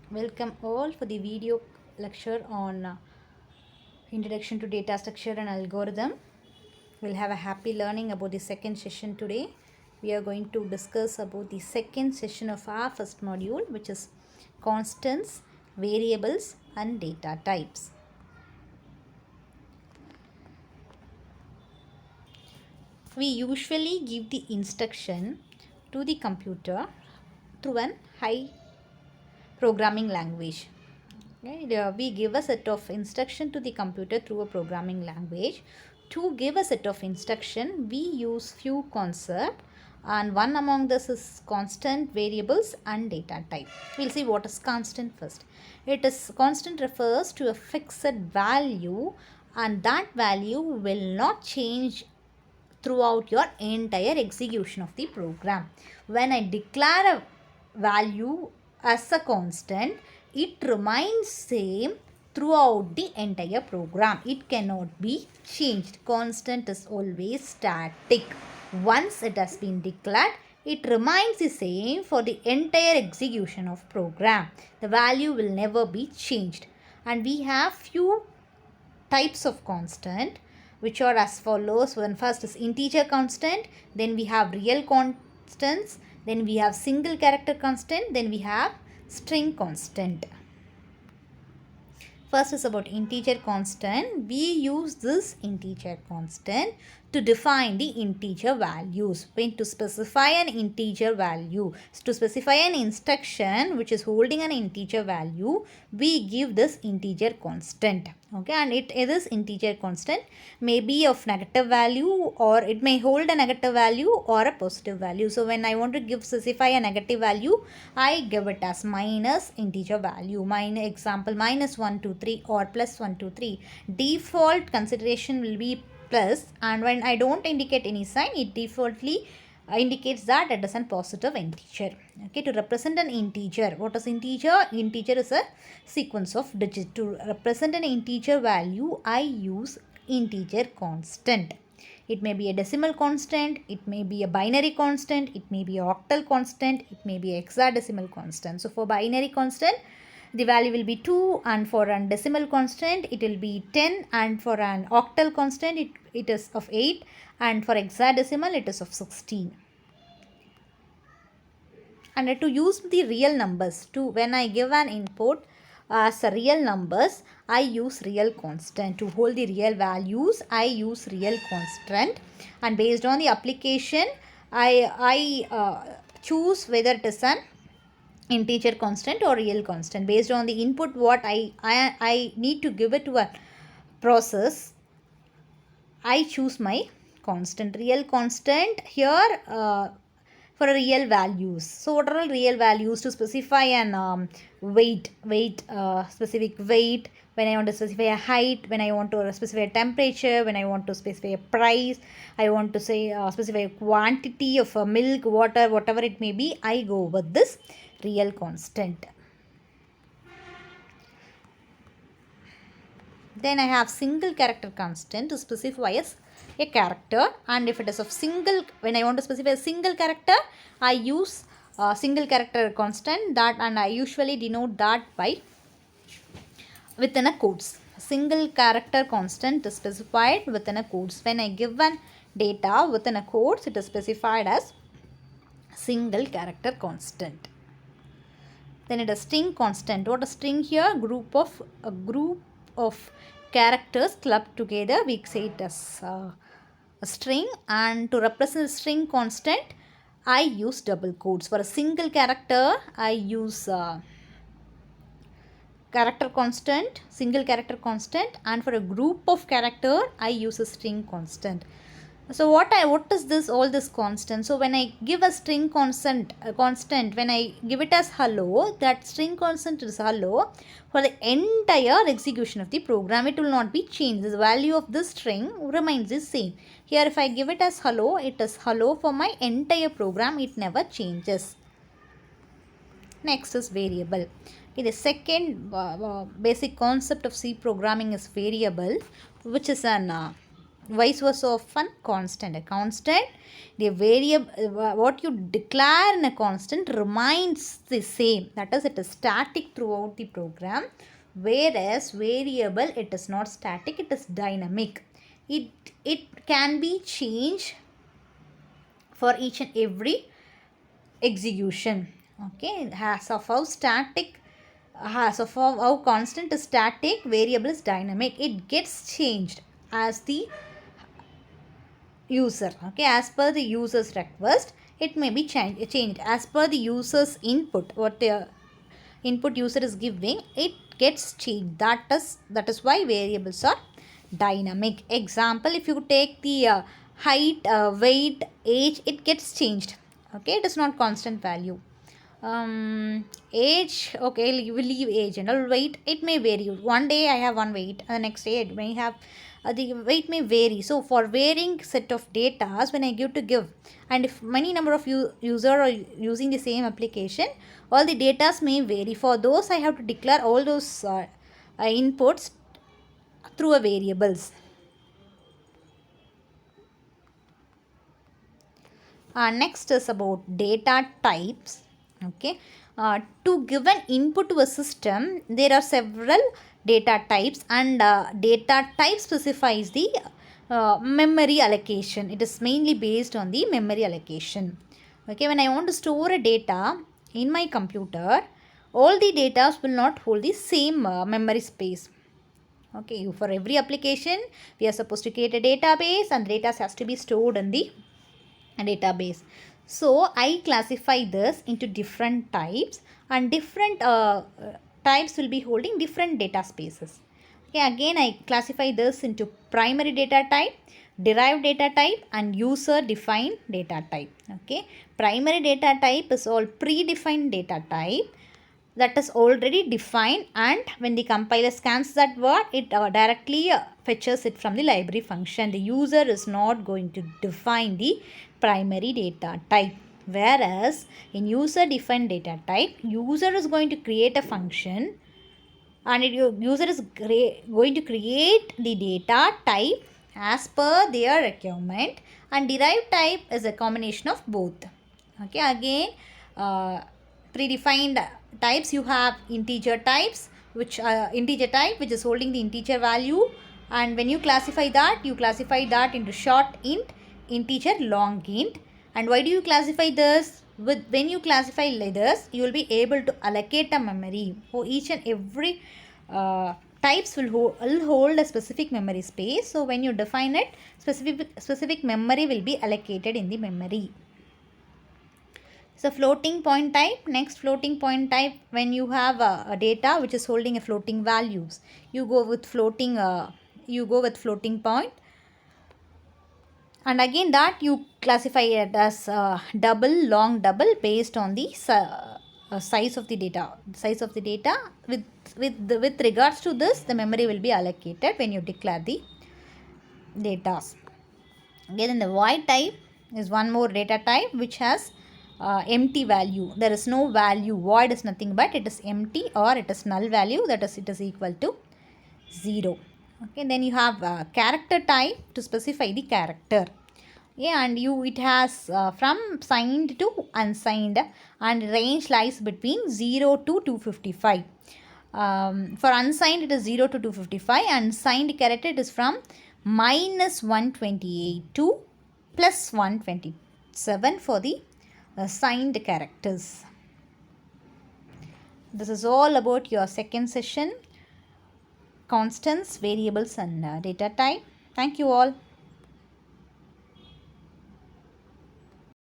Welcome all for the video lecture on Introduction to Data Structure and Algorithm. We'll have a happy learning about the second session today. We are going to discuss about the second session of our first module, which is constants, variables and data types. We usually give the instruction to the computer through an high programming language. We give a set of instruction to the computer through a programming language. To give a set of instruction, we use few concepts, and one among this is constant, variables and data type. We'll see what is constant first. It is constant refers to a fixed value, and that value will not change throughout your entire execution of the program. When I declare a value as a constant, it remains same throughout the entire program. It cannot be changed. Constant is always static. Once it has been declared, it remains the same for the entire execution of program. The value will never be changed. And we have few types of constant, which are as follows. One first is integer constant, then we have real constants, then we have single character constant, then we have string constant. First is about integer constant. We use this integer constant to define the integer values. When to specify an integer value, to specify an instruction which is holding an integer value, we give this integer constant. Okay, and it is integer constant may be of negative value, or it may hold a negative value or a positive value. So when I want to specify a negative value, I give it as minus integer value. Example minus 1 2 3 or plus 1 2 3. Default consideration will be plus, and when I don't indicate any sign, it defaultly indicates that it is a positive integer. Okay, to represent an integer, what is integer? Integer is a sequence of digits. To represent an integer value, I use integer constant. It may be a decimal constant, it may be a binary constant, it may be an octal constant, it may be hexadecimal constant. So for binary constant, the value will be 2, and for an decimal constant it will be 10, and for an octal constant it is of 8, and for hexadecimal it is of 16. And to use the real numbers, when I give an input as real numbers, I use real constant. To hold the real values, I use real constant, and based on the application I choose whether it is an integer constant or real constant. Based on the input what I need to give it to a process, I choose my constant. Real constant here for real values. So what are all real values? To specify an specific weight, when I want to specify a height, when I want to specify a temperature, when I want to specify a price, I want to say specify a quantity of milk, water, whatever it may be, I go with this real constant. Then I have single character constant to specify as a character, and if it is of single, when I want to specify a single character, I use single character constant, that, and I usually denote that by within a quotes. Single character constant is specified within a quotes. When I give one data within a quotes, it is specified as single character constant. Then it is string constant. What is string here? A group of characters clubbed together, we say it as a string. And to represent string constant, I use double quotes. For a single character, I use character constant, single character constant, and for a group of character, I use a string constant. So what is this, all this constant? So when I give a string constant, when I give it as hello, that string constant is hello for the entire execution of the program. It will not be changed. The value of this string remains the same. Here if I give it as hello, it is hello for my entire program. It never changes. Next is variable. Okay, the second basic concept of C programming is variable, which is an vice versa of a constant. A constant, the variable, what you declare in a constant remains the same. That is, it is static throughout the program. Whereas variable, it is not static, it is dynamic. It can be changed for each and every execution. Okay, as of how static, as of how constant is static, variable is dynamic. It gets changed as the user. Okay, as per the user's request, it may be changed as per the user's input. What the input user is giving, it gets changed. That is why variables are dynamic. Example, if you take the height, weight, age, it gets changed. Okay, it is not constant value. Age, okay, you will leave age. And weight, it may vary. One day I have one weight, the next day it may have the weight may vary. So for varying set of data, when I give, and if many number of user are using the same application, all the data may vary. For those, I have to declare all those inputs through a variables. Next is about data types. Okay, to give an input to a system, there are several data types, and data type specifies the memory allocation. It is mainly based on the memory allocation. Okay, when I want to store a data in my computer, all the data will not hold the same memory space. Okay, for every application, we are supposed to create a database, and data has to be stored in the database. So I classify this into different types, and different types will be holding different data spaces. Okay, again I classify this into primary data type, derived data type, and user defined data type. Okay, primary data type is all predefined data type that is already defined, and when the compiler scans that word, it directly fetches it from the library function. The user is not going to define the primary data type. Whereas in user defined data type, user is going to create a function, and user is going to create the data type as per their requirement, and derived type is a combination of both. Okay, again predefined types, you have integer types, which integer type which is holding the integer value, and when you classify that into short int, integer, long int. And why do you classify this? When you classify like this, you will be able to allocate a memory for each and every types will hold a specific memory space. So when you define it, specific memory will be allocated in the memory. So floating point type. Next, floating point type, when you have a data which is holding a floating values, you go with floating point, and again that you classify it as double, long double, based on the size of the data. With regards to this, the memory will be allocated when you declare the data. Again, in the void type is one more data type which has empty value. There is no value. Void is nothing but it is empty, or it is null value, that is it is equal to 0. Okay, then you have character type to specify the character. Yeah, and it has from signed to unsigned, and range lies between 0 to 255. For unsigned it is 0 to 255, and signed character it is from -128 to +127 for the signed characters. This is all about your second session, constants, variables, and data type. Thank you all.